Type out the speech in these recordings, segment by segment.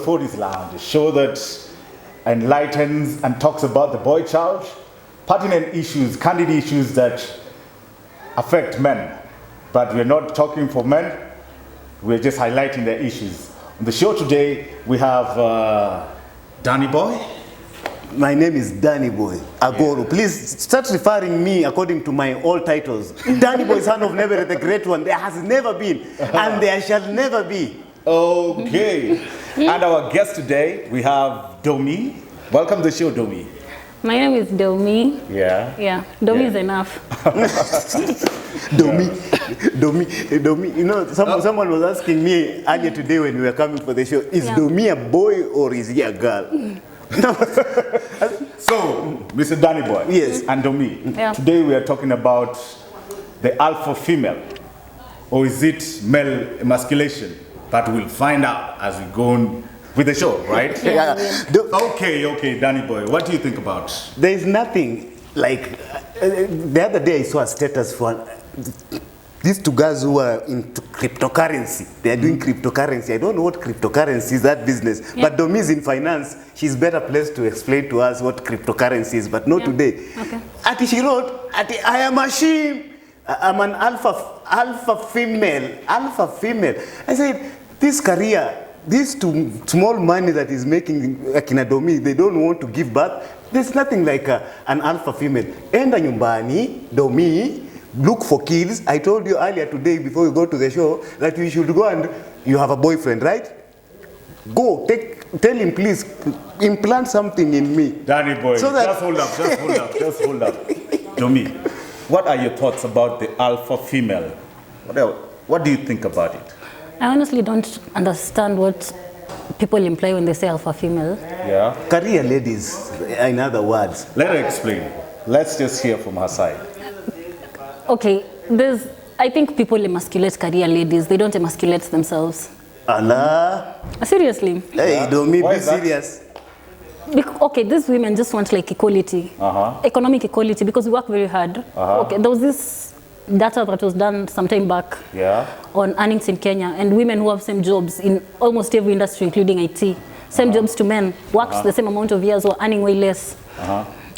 the 40s Lounge, a show that enlightens and talks about the boy child, pertinent issues, candid issues that affect men. But we're not talking for men, we're just highlighting the issues. On the show today, we have Danny Boy. My name is Danny Boy Agoro. Yeah. Please start referring me according to my old titles. Danny Boy, son of Never, the great one. There has never been, and there shall never be. Okay. And our guest today, we have Domi. Welcome to the show, Domi. My name is Domi. Yeah. Yeah. Domi is enough. Domi. You know, someone was asking me earlier today when we were coming for the show, is Domi a boy or is he a girl? So, Mr. Danny Boy, yes, and Domi, today we are talking about the alpha female, or is it male emasculation? That we'll find out as we go on with the show, right? Okay, Danny Boy, what do you think about? There is nothing like, the other day I saw a status for these two guys who are into cryptocurrency. They are doing cryptocurrency. I don't know what cryptocurrency is, that business. But Domi is in finance. She's better placed to explain to us what cryptocurrency is, but not today. Okay. She wrote, I am a she. I'm an alpha female. I said, this career, this too small money that is making like in a Domi, they don't want to give birth. There's nothing like an alpha female. Enda nyumbani, Domi, look for kids. I told you earlier today before you go to the show that you should go and you have a boyfriend, right? Go, tell him please, implant something in me. Danny Boy, so just hold up. Domi, what are your thoughts about the alpha female? What do you think about it? I honestly don't understand what people imply when they say alpha female. Yeah. Career ladies, in other words. Let her explain. Let's just hear from her side. Okay, I think people emasculate career ladies. They don't emasculate themselves. Allah. Seriously. Hey, Domi, be serious. Okay, these women just want like equality, economic equality, because we work very hard. Okay, there was this data that was done some time back on earnings in Kenya, and women who have same jobs in almost every industry, including IT, same jobs to men, worked the same amount of years or earning way less.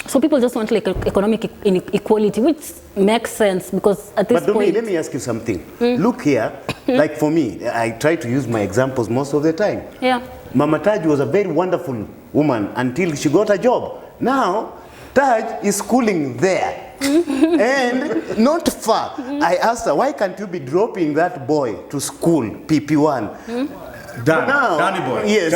So people just want like economic inequality, which makes sense because at this point... But let me ask you something. Look here, like for me, I try to use my examples most of the time. Yeah. Mama Taj was a very wonderful woman until she got a job. Now, Taj is schooling there. And not far. I asked her, why can't you be dropping that boy to school, PP1? Danny Boy. Yes.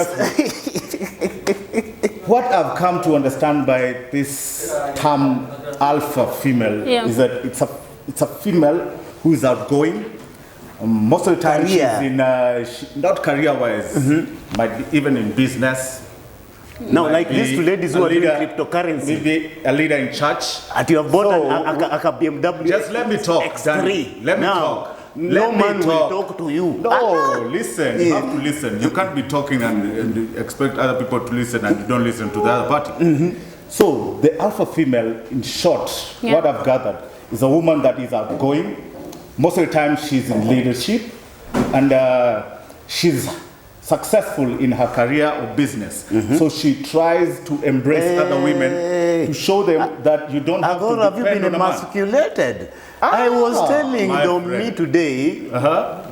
What I've come to understand by this term alpha female is that it's a female who is outgoing. Most of the time she's in, not career-wise, might be even in business. Now, like these two ladies who are doing cryptocurrency. Maybe a leader in church. And you have bought a BMW. Just let me talk, X3. Let me talk. No man will talk to you. No, listen. You have to listen. You can't be talking and expect other people to listen and you don't listen to the other party. So, the alpha female, in short, what I've gathered, is a woman that is outgoing. Most of the time, she's in leadership. And she's successful in her career or business. So she tries to embrace other women to show them that you don't have to depend on a man. Have you been emasculated? I was telling Domi today,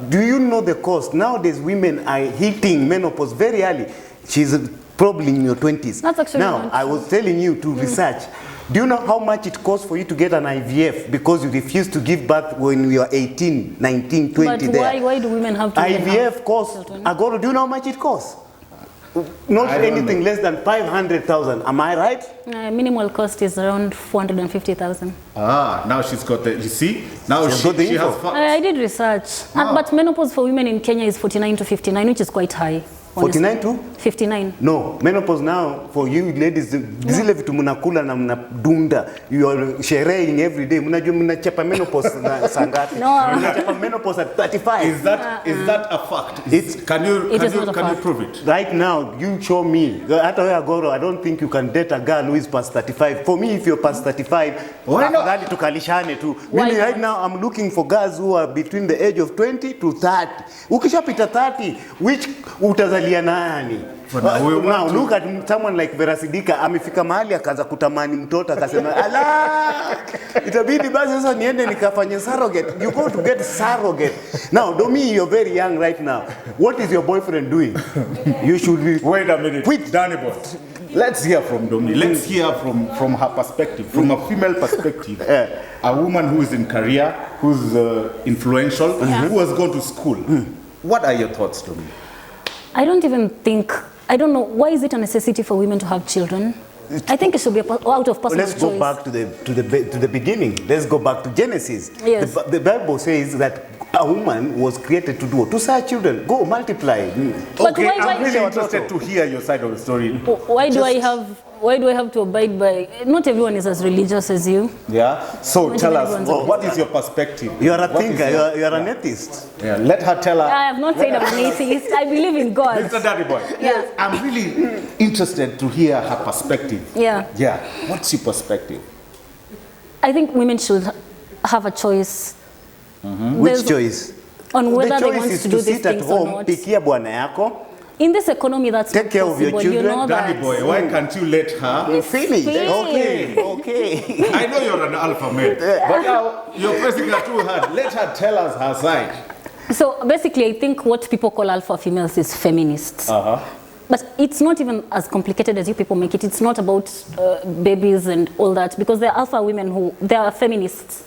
do you know the cost? Nowadays women are hitting menopause very early. She's probably in your 20s. That's actually now, I was telling you to research. Do you know how much it costs for you to get an IVF because you refused to give birth when you were 18, 19, 20 but why do women have to IVF costs, Agoro, do you know how much it costs? Not anything less than 500,000. Am I right? Minimal cost is around 450,000. Now she's got the, you see? Now she has facts. I did research. But menopause for women in Kenya is 49 to 59, which is quite high. 49 to? 59. No, menopause now for you ladies, zile vitu mnakula na mnadunda, you are sharing every day. Mnajua mnachapa menopause na sangapi? No. Mnachapa menopause at 35. Is that a fact? Can you prove it? Right now, you show me. Hata wewe Agoro, I don't think you can date a girl who is past 35. For me, if you're past 35, why not? Afadhali tukalishane tu. Mimi right now, I'm looking for girls who are between the age of 20 to 30. Ukishapita 30, which utazali utalia nani? Now look at someone like Verasidika, amefika mahali akaanza kutamani mtoto akasema ala, itabidi basi sasa niende nikafanye surrogate. You go to get surrogate. Now Domi, you're very young right now. What is your boyfriend doing? You should be... Wait a minute. Quit. Danny boy. Let's hear from Domi. Let's hear from her perspective, from a female perspective. A woman who is in career, who's influential, who has gone to school. What are your thoughts, Domi? I don't even think, I don't know, why is it a necessity for women to have children? I think it should be out of personal choice. Let's go back to the beginning. Let's go back to Genesis. Yes. The Bible says that a woman was created to do what? To serve children. Go multiply. But okay, why, I'm really interested to hear your side of the story. Why do I have to abide by? Not everyone is as religious as you. Yeah. So tell us, what is your perspective? You are a thinker. You are an atheist. Yeah. Let her tell her. I have not said I'm an atheist. I believe in God. Mr. Daddy boy. Yeah. I'm really interested to hear her perspective. Yeah. Yeah. What's your perspective? I think women should have a choice. Which choice? On whether they want is to do these sit at things or home, not. pikia bwana yako. In this economy, that's Take not care of your possible. children. You know Daddy that. boy, why can't you let her Finish. Finish. Okay. I know you're an alpha male, but now you're pressing her too hard. Let her tell us her side. So basically, I think what people call alpha females is feminists. But it's not even as complicated as you people make it. It's not about babies and all that, because there are alpha women they are feminists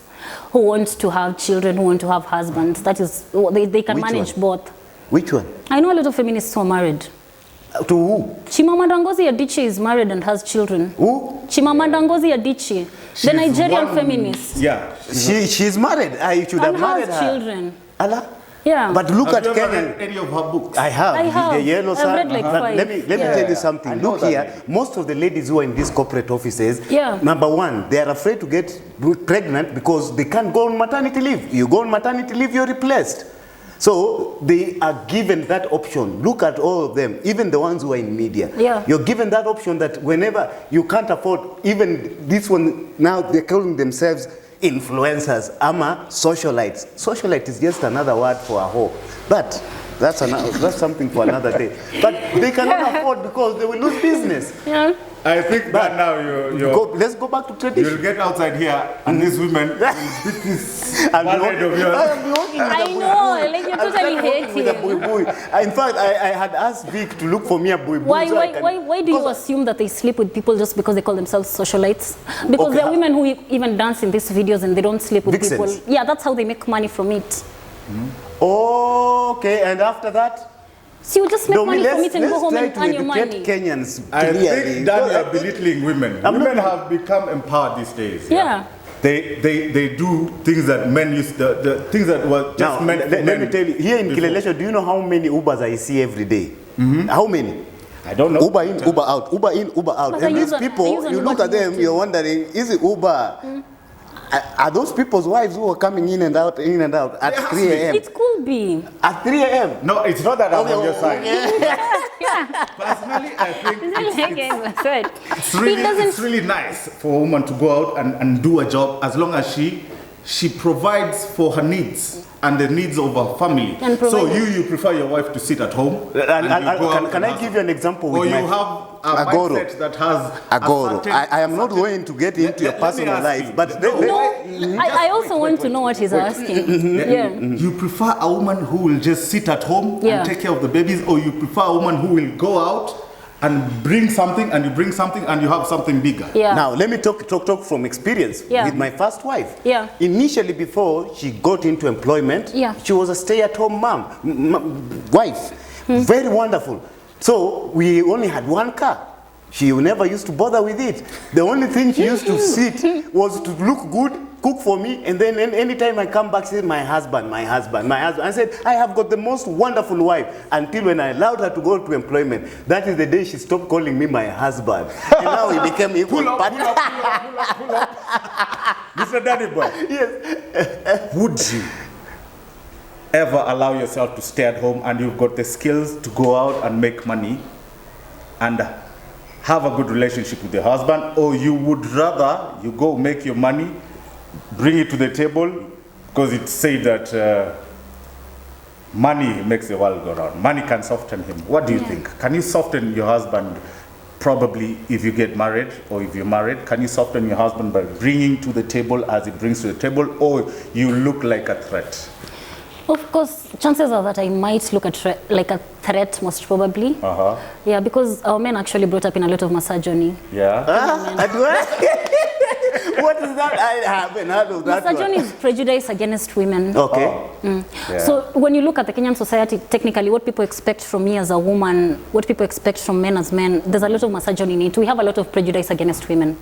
who want to have children, who want to have husbands. That is, they can manage both. Which one? I know a lot of feminists who are married. To who? Chimamanda Ngozi Adichie is married and has children. Who? Chimamanda Ngozi Adichie, the Nigerian feminist. Yeah. She's married. You should have married her. And has children. Allah? Yeah. But look Have at you ever Kenya. read any of her books? I have. The Yellow I've Sun. read like But 5. let me tell you something. Look here. Most of the ladies who are in these corporate offices, number one, they are afraid to get pregnant because they can't go on maternity leave. You go on maternity leave, you're replaced. So they are given that option. Look at all of them, even the ones who are in media. Yeah. You're given that option that whenever you can't afford, even this one, now they're calling themselves influencers, ama socialites. Socialite is just another word for a hoe. But that's something for another day. But they cannot afford because they will lose business. Yeah. I think that now let's go back to tradition. You'll get outside here and these women will beat this forehead of yours. I know, like you totally hate him. In fact, I had asked Vic to look for me a bui-bui. Why do you assume that they sleep with people just because they call themselves socialites? Because there are women who even dance in these videos and they don't sleep with people. Yeah, that's how they make money from it. Okay, and after that? So you just make money from it and go home and earn your money. Kenyans, I think that you're belittling women. Women have become empowered these days. Yeah. They do things that men used the things that were just meant for men. Let me tell you, here in Kilelesho, do you know how many Ubers I see every day? How many? I don't know. Uber in, Uber out, Uber in, Uber out. But And these people, you look at them, you're wondering, is it Uber? Are those people's wives who are coming in and out at 3 a.m.? It could be. At 3 a.m.? No, it's not that I'm on your side. Yeah. Personally, I think it's really nice for a woman to go out and do a job as long as she provides for her needs and the needs of her family. So you prefer your wife to sit at home? Can I give you an example? Or you have a mindset that has Agoro. I am not going to get into your personal life, but I also want to know what he's asking. You prefer a woman who will just sit at home and take care of the babies, or you prefer a woman who will go out and bring something, and you bring something, and you have something bigger? Now, let me talk from experience with my first wife. Initially, before she got into employment, she was a stay-at-home wife. Very wonderful. So we only had one car. She never used to bother with it. The only thing she used to sit was to look good, cook for me, and then anytime I come back, she said, my husband. I said, I have got the most wonderful wife, until when I allowed her to go to employment. That is the day she stopped calling me my husband. And now we became equal partners. Pull up. Mr. Daddy Boy. Yes. Would you ever allow yourself to stay at home and you've got the skills to go out and make money and have a good relationship with your husband, or you would rather you go make your money, bring it to the table, because it's said that money makes the world go round. Money can soften him. What do you think? Can you soften your husband? Probably if you get married or if you're married, can you soften your husband by bringing to the table as he brings to the table, or you look like a threat? Of course, chances are that I might look like a threat, most probably. Yeah, because our men actually brought up in a lot of misogyny. Yeah. What is that? I haven't heard of that. Misogyny is prejudice against women. Okay. Yeah. So when you look at the Kenyan society, technically what people expect from me as a woman, what people expect from men as men, there's a lot of misogyny in it. We have a lot of prejudice against women.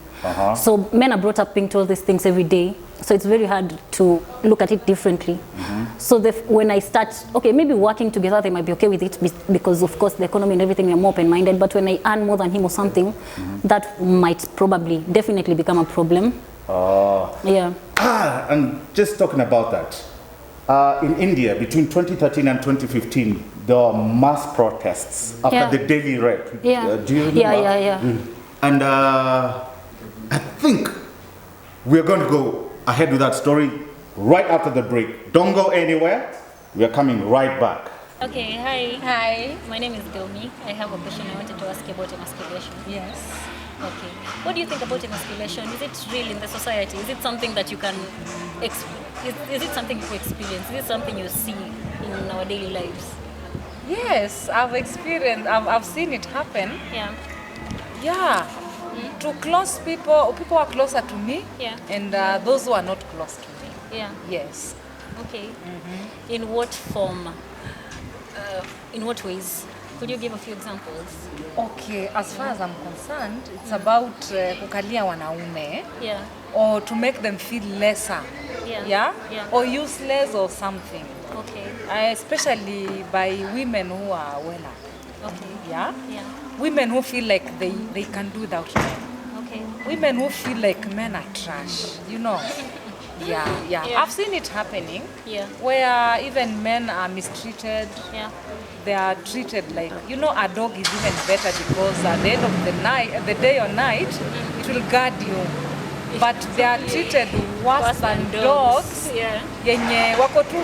So men are brought up being told these things every day. So it's very hard to look at it differently. So when I start, okay, maybe working together, they might be okay with it because of course the economy and everything, we're more open-minded. But when I earn more than him or something, that might probably, definitely become a problem. Yeah. And just talking about that, in India, between 2013 and 2015, there were mass protests after the Delhi raid. Do you remember? Yeah. And I think we're going to go ahead with that story right after the break. Don't go anywhere. We are coming right back. Okay, hi. Hi. My name is Gilmi. I have a question I wanted to ask you about emasculation. Yes. Okay. What do you think about emasculation? Is it real in the society? Is it something that you can, is it something you experience? Is it something you see in our daily lives? Yes, I've experienced, I've seen it happen. Yeah. Yeah. To close people who are closer to me. Yeah. And those who are not close to me. Yeah. Yes. Okay. In what form? In what ways? Could you give a few examples? Okay, as far as I'm concerned, it's about kukalia wanaume. Yeah. Or to make them feel lesser. Yeah. Or useless or something. Okay. Especially by women who are well. Okay. Yeah. Yeah. Women who feel like they can do without men. Okay. Women who feel like men are trash, you know. Yeah. I've seen it happening. Yeah. Where even men are mistreated. Yeah. They are treated like, you know, a dog is even better because at the end of the night, the day or night, it will guard you. But they are treated worse than dogs. Yeah. Yenye wako tu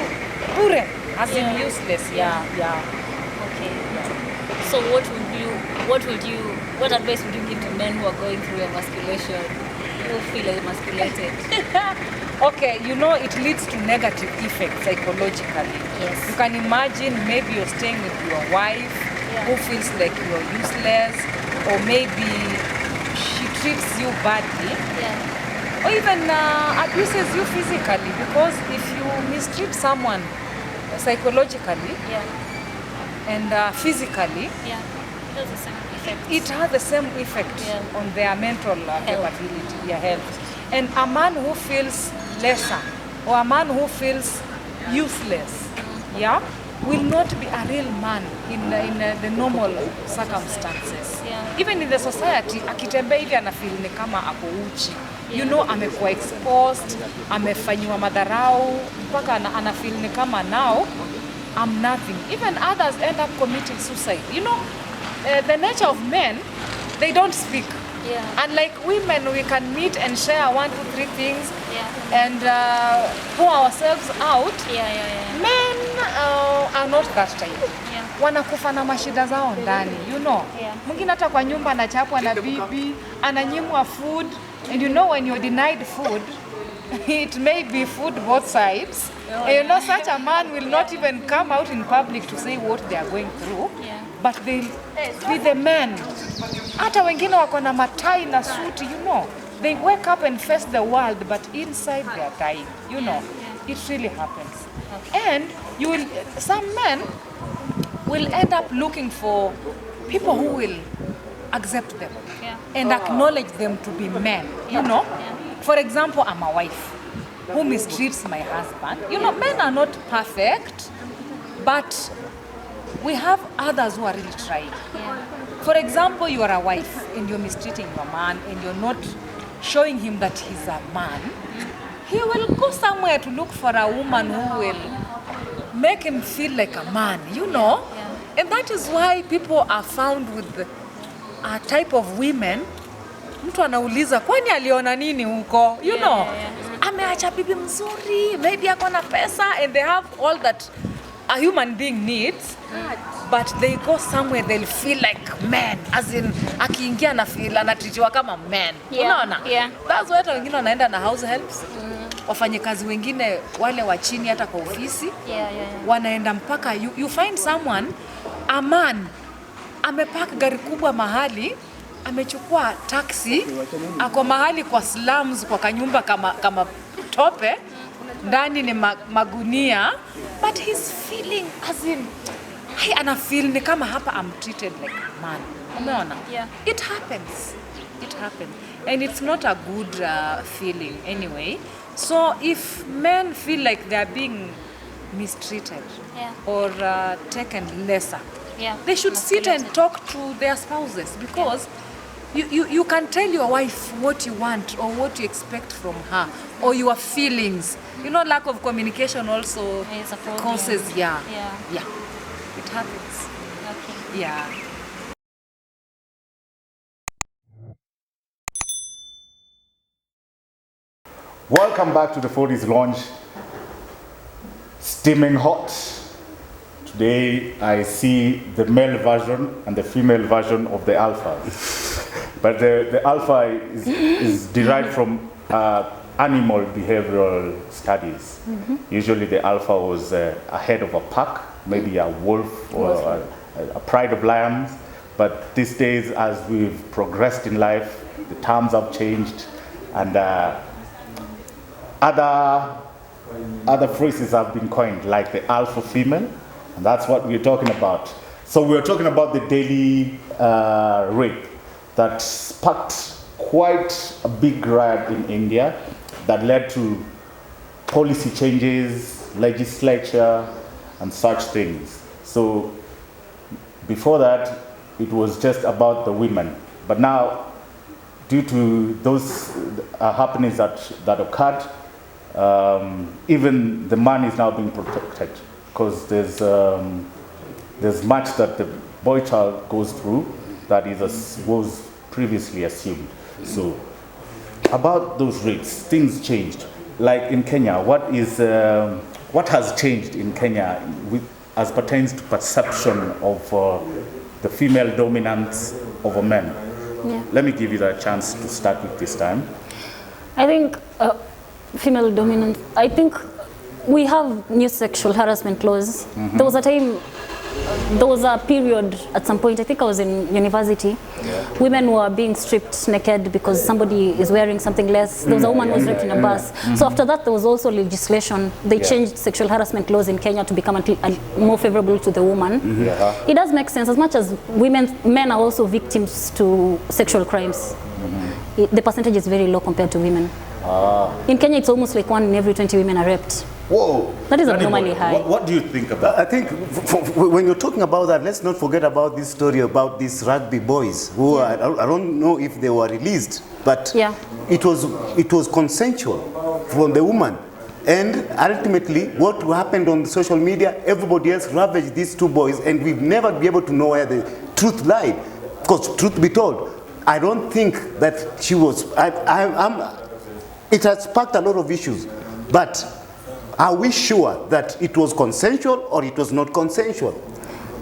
bure, as in useless. Yeah. Okay. So what advice would you give to men who are going through emasculation, who feel emasculated? Okay, you know, it leads to negative effects psychologically. Yes. You can imagine maybe you're staying with your wife who feels like you're useless, or maybe she treats you badly, or even abuses you physically, because if you mistreat someone psychologically and physically, it has the same effect on their mental capability, health. And a man who feels lesser or a man who feels useless, will not be a real man in the normal circumstances. Even in the society, akitembea hivi anafeel ni kama ako uchi. You know, amekuwa exposed, amefanywa madharau, mpaka anafeel ni kama now I'm nothing. Even others end up committing suicide. You know, the nature of men, they don't speak. Unlike women, we can meet and share 1, 2, 3 things and pour ourselves out. Men are not that type. Wanakufa na mashida zao ndani, you know. Mwingine hata kwa nyumba anachapwa na bibi, ananyimwa food, and you know when you're denied food, it may be food both sides. And you know, such a man will not even come out in public to say what they are going through, but they'll be the men. Hata wengine wako na matai na suti, you know. They wake up and face the world, but inside they are dying, you know. It really happens. And some men will end up looking for people who will accept them and acknowledge them to be men, you know. For example, I'm a wife who mistreats my husband. You know, men are not perfect, but we have others who are really trying. For example, you are a wife and you're mistreating your man and you're not showing him that he's a man. He will go somewhere to look for a woman who will make him feel like a man, you know. And that is why people are found with a type of women. Mtu anauliza kwani aliona nini huko, you know. Ameacha bibi mzuri, maybe ako na pesa, and they have all that a human being needs, but they go somewhere they'll feel like man, as in akiingia na feel anatritiwa kama man. Unaona? That's why hata wengine wanaenda na house helps. Wafanyakazi wengine wale wa chini hata kwa ofisi. Wanaenda mpaka you find someone, a man amepark gari kubwa mahali, amechukua taxi, ako mahali kwa slums, kwa kanyumba kama tope, ndani ni magunia, but he's feeling as in ana feel ni kama hapa I'm treated like a man. Umeona? It happens. And it's not a good feeling anyway. So if men feel like they are being mistreated or taken lesser, they should sit and talk to their spouses, because you can tell your wife what you want or what you expect from her, or your feelings. You know, lack of communication also causes, it happens. Welcome back to the 40s Lounge. Steaming hot. Today I see the male version and the female version of the alpha. But the alpha is derived from animal behavioral studies. Usually the alpha was a head of a pack, maybe a wolf or a pride of lions. But these days, as we've progressed in life, the terms have changed, and other phrases have been coined, like the alpha female, and that's what we're talking about. So we're talking about the daily rape that sparked quite a big riot in India that led to policy changes, legislature, and such things. So before that, it was just about the women. But now, due to those happenings that occurred, even the man is now being protected, because there's much that the boy child goes through that was previously assumed. So about those rates, things changed. Like in Kenya, what has changed in Kenya as pertains to perception of the female dominance over men? Let me give you the chance to start with this time. I think female dominance, I think we have new sexual harassment laws. There was a time, there was a period at some point, I think I was in university, women were being stripped naked because somebody is wearing something less. There was a woman who was raped in a bus. So after that, there was also legislation. They changed sexual harassment laws in Kenya to become more favorable to the woman. It does make sense, as much as men are also victims to sexual crimes. The percentage is very low compared to women. In Kenya, it's almost like 1 in every 20 women are raped. Whoa. That is abnormally high. What do you think about I think when you're talking about that, let's not forget about this story about these rugby boys who I don't know if they were released, but it was consensual from the woman. And ultimately, what happened on social media, everybody else ravaged these two boys, and we've never been able to know where the truth lied. Because truth be told, I don't think that she was, it has sparked a lot of issues, but are we sure that it was consensual or it was not consensual?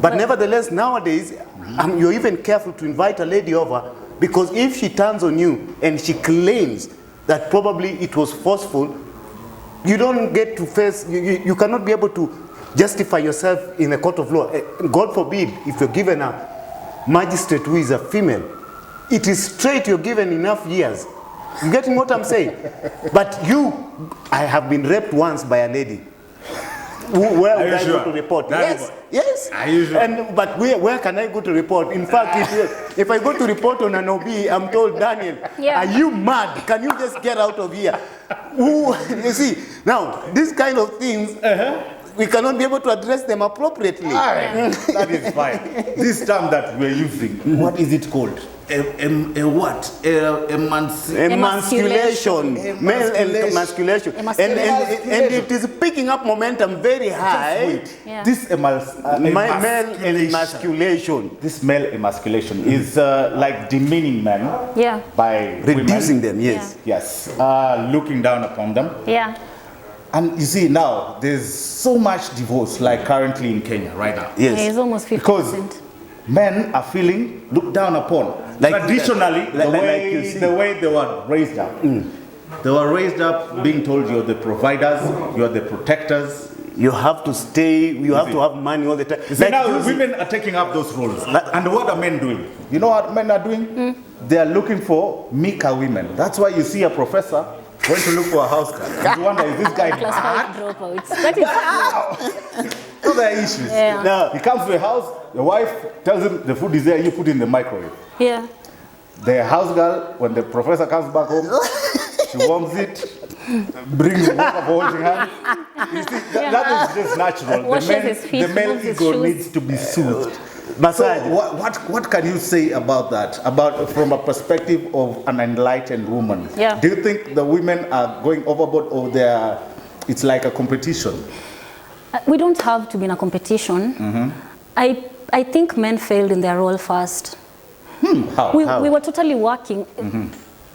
But nevertheless, nowadays, you're even careful to invite a lady over, because if she turns on you and she claims that probably it was forceful, you don't get to face, you cannot be able to justify yourself in a court of law. God forbid, if you're given a magistrate who is a female, it is straight, you're given enough years. You getting what I'm saying? But I have been raped once by a lady. Where would I go to report? Yes. But where can I go to report? In fact, if I go to report on an OB, I'm told, Daniel, are you mad? Can you just get out of here? You see, now, these kind of things, we cannot be able to address them appropriately. That is fine. This term that we're using, what is it called? Emasculation. Male emasculation. And it is picking up momentum very high. This male emasculation. This male emasculation is like demeaning men by reducing them, yes. Yes. Looking down upon them. And you see now, there's so much divorce, like currently in Kenya right now. Yeah, it's almost 50%. Because men are feeling looked down upon. Like, traditionally, the way they were raised up. They were raised up being told you're the providers, you're the protectors. You have to stay, you have to have money all the time. Like now women are taking up those roles. And what are men doing? You know what men are doing? They are looking for meeker women. That's why you see a professor going to look for a house girl. You wonder, is this guy Class mad? 5 dropouts. That is Those are issues. Yeah. Now, he comes to a house, the wife tells him the food is there, you put it in the microwave. Yeah. The house girl, when the professor comes back home, she warms it, brings water for washing hands. You see, that is just natural. Washes his feet, the male moves his ego shoes. needs to be soothed. Massage. So what can you say about that? About from a perspective of an enlightened woman? Yeah. Do you think the women are going overboard, or it's like a competition? We don't have to be in a competition. I think men failed in their role first. How? We were totally working.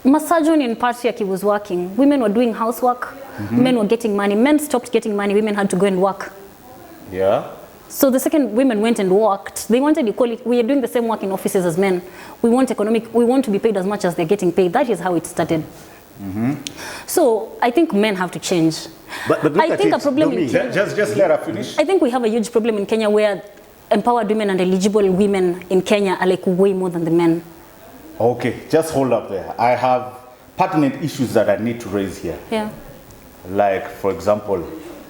Misogyny in patriarchy was working. Women were doing housework. Men were getting money. Men stopped getting money. Women had to go and work. Yeah. So the second women went and worked, they wanted equality. We are doing the same work in offices as men. We want to be paid as much as they're getting paid. That is how it started. So I think men have to change. But look I at think it, a problem in Domi. Kenya, Just let her finish. I think we have a huge problem in Kenya where empowered women and eligible women in Kenya are like way more than the men. Okay, just hold up there. I have pertinent issues that I need to raise here. Yeah. Like, for example,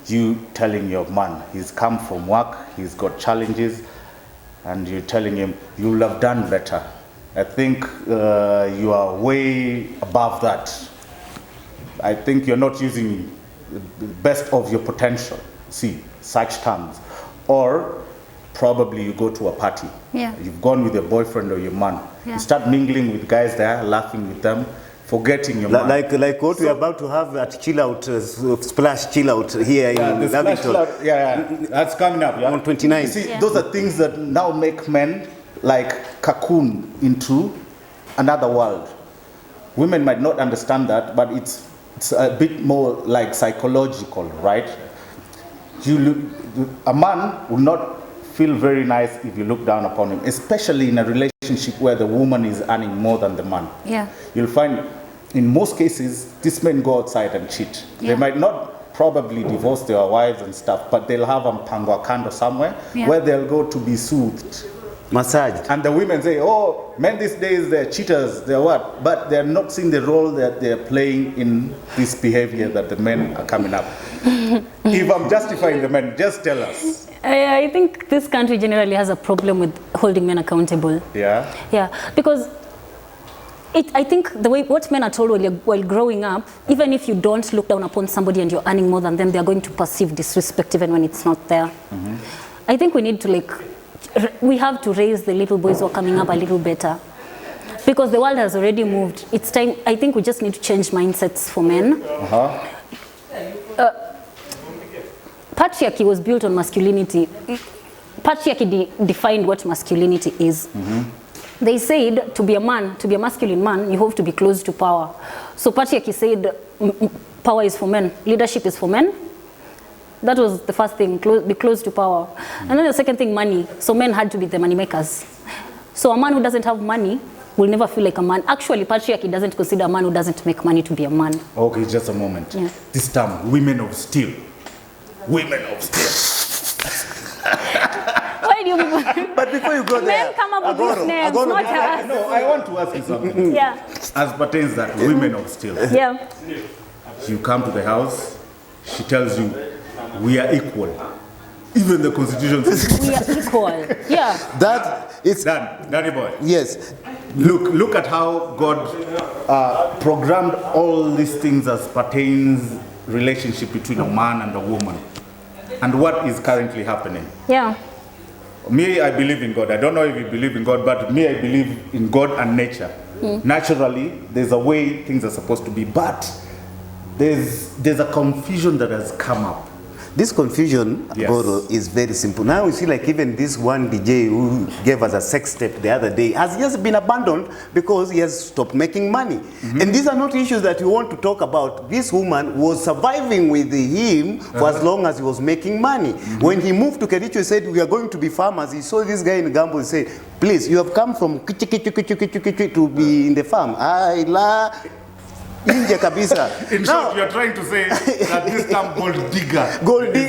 you telling your man, he's come from work, he's got challenges, and you're telling him, you'll have done better. I think you are way above that. I think you're not using the best of your potential. See, such terms. Or probably you go to a party. Yeah. You've gone with your boyfriend or your man. Yeah. You start mingling with guys there, laughing with them, forgetting your man. Like what we're about to have at chill out, splash chill out here in The splash Lavington. club, that's coming up. Yeah? On 29. You see, those are things that now make men like cocoon into another world. Women might not understand that, but it's a bit more like psychological, right? A man will not feel very nice if you look down upon him, especially in a relationship where the woman is earning more than the man. Yeah. You'll find in most cases, these men go outside and cheat. Yeah. They might not probably divorce their wives and stuff, but they'll have a mpango kando somewhere where they'll go to be soothed. Massaged. And the women say, oh, men these days, they're cheaters, they're what? But they're not seeing the role that they're playing in this behavior that the men are coming up. If I'm justifying the men, just tell us. I think this country generally has a problem with holding men accountable. Yeah? Yeah, because I think what men are told while growing up, even if you don't look down upon somebody and you're earning more than them, they're going to perceive disrespect even when it's not there. I think we need to we have to raise the little boys who are coming up a little better. Because the world has already moved. It's time, I think we just need to change mindsets for men. Patriarchy was built on masculinity. Patriarchy defined what masculinity is. They said to be a man, to be a masculine man, you have to be close to power. So patriarchy said power is for men, leadership is for men. That was the first thing, be close to power. And then the second thing, money. So men had to be the money makers. So a man who doesn't have money will never feel like a man. Actually, patriarchy doesn't consider a man who doesn't make money to be a man. Okay, just a moment. Yeah. This term, women of steel. Women of steel. Why do you people... But before you go there, Men come up with these names, not us. No, I want to ask you something. Yeah. As pertains that, women of steel. Yeah. You come to the house, she tells you, we are equal. Even the constitution says We are equal. Yeah. that it's done. Danny boy. yes. Look at how God programmed all these things as pertains relationship between a man and a woman. And what is currently happening. Yeah. Me, I believe in God. I don't know if you believe in God, but me, I believe in God and nature. Naturally, there's a way things are supposed to be, but there's a confusion that has come up. This confusion, Boro, is very simple. Now we see like even this one DJ who gave us a sex tape the other day has just been abandoned because he has stopped making money. And these are not issues that we want to talk about. This woman was surviving with him for as long as he was making money. When he moved to Kericho, he said, we are going to be farmers. He saw this guy in Gambo and said, please, you have come from to be in the farm. In short, you're trying to say that this term gold digger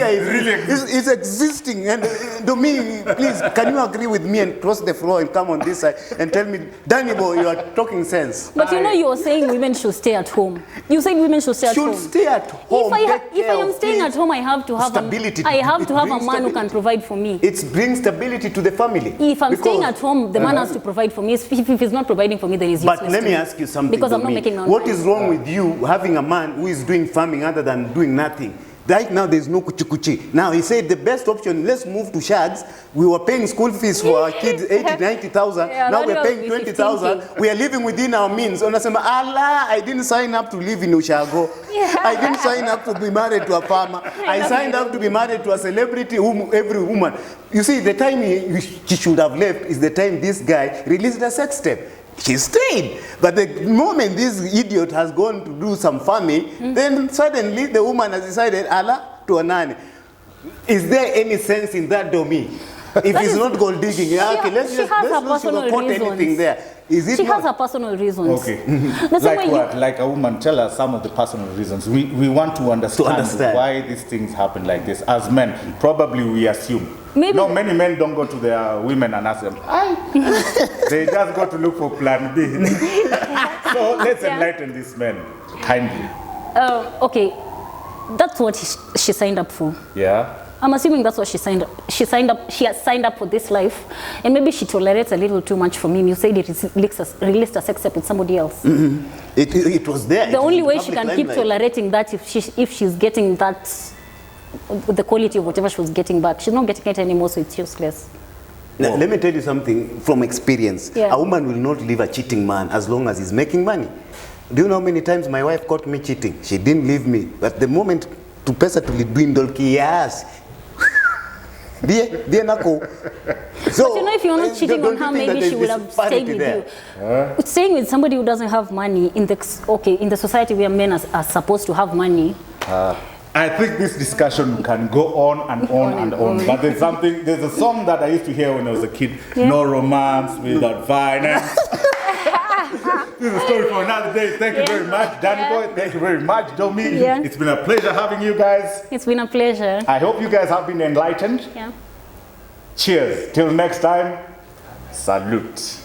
is really is existing. And Domi, please, can you agree with me and cross the floor and come on this side and tell me, Danibo, you are talking sense. But you know, you were saying women should stay at home. You said women should stay at home. Should stay at home. If I am staying at home, I have to have stability. I have to have a man who can provide for me. It brings stability to the family. If I'm staying at home, the man has to provide for me. If he's not providing for me, then he's useless. But let me ask you something. Because I'm not making money. What is wrong with you having a man who is doing farming other than doing nothing? Right now, there's no kuchi. Now, he said the best option, let's move to shags. We were paying school fees for our kids, 80,000, 90,000. Now we're paying 20,000. We are living within our means. Allah, I didn't sign up to live in Ushago. I didn't sign up to be married to a farmer. I signed up to be married to a celebrity, every woman. You see, the time she should have left is the time this guy released a sex tape. She stayed. But the moment this idiot has gone to do some farming, then suddenly the woman has decided, Allah, to a nanny. Is there any sense in that, Domi? If it's not gold digging, let's not sugarcoat anything there. Is it has her personal reasons. Okay. Like what? Like a woman, tell us some of the personal reasons. We want to understand why these things happen like this. As men, probably we assume. Maybe. No, many men don't go to their women and ask them, they just go to look for plan B. So let's enlighten these men kindly. Okay, that's what she signed up for. Yeah. I'm assuming that's what she signed up. She has signed up for this life, and maybe she tolerates a little too much from him. You said it released a sex tape with somebody else. It was there. The only way she can keep tolerating that if she's getting that, the quality of whatever she was getting back, she's not getting it anymore, so it's useless. Now, let me tell you something from experience. A woman will not leave a cheating man as long as he's making money. Do you know how many times my wife caught me cheating? She didn't leave me. But the moment to pesa tulidwindle kiasi. So, but you know, if you're not cheating on her, maybe she would have stayed with you. Staying with somebody who doesn't have money in the society where men are supposed to have money. I think this discussion can go on and on. But there's a song that I used to hear when I was a kid. No romance without violence. This is a story for another day. Thank you very much, Danny Boy. Thank you very much, Domi. It's been a pleasure having you guys. It's been a pleasure. I hope you guys have been enlightened. Cheers. Till next time. Salute.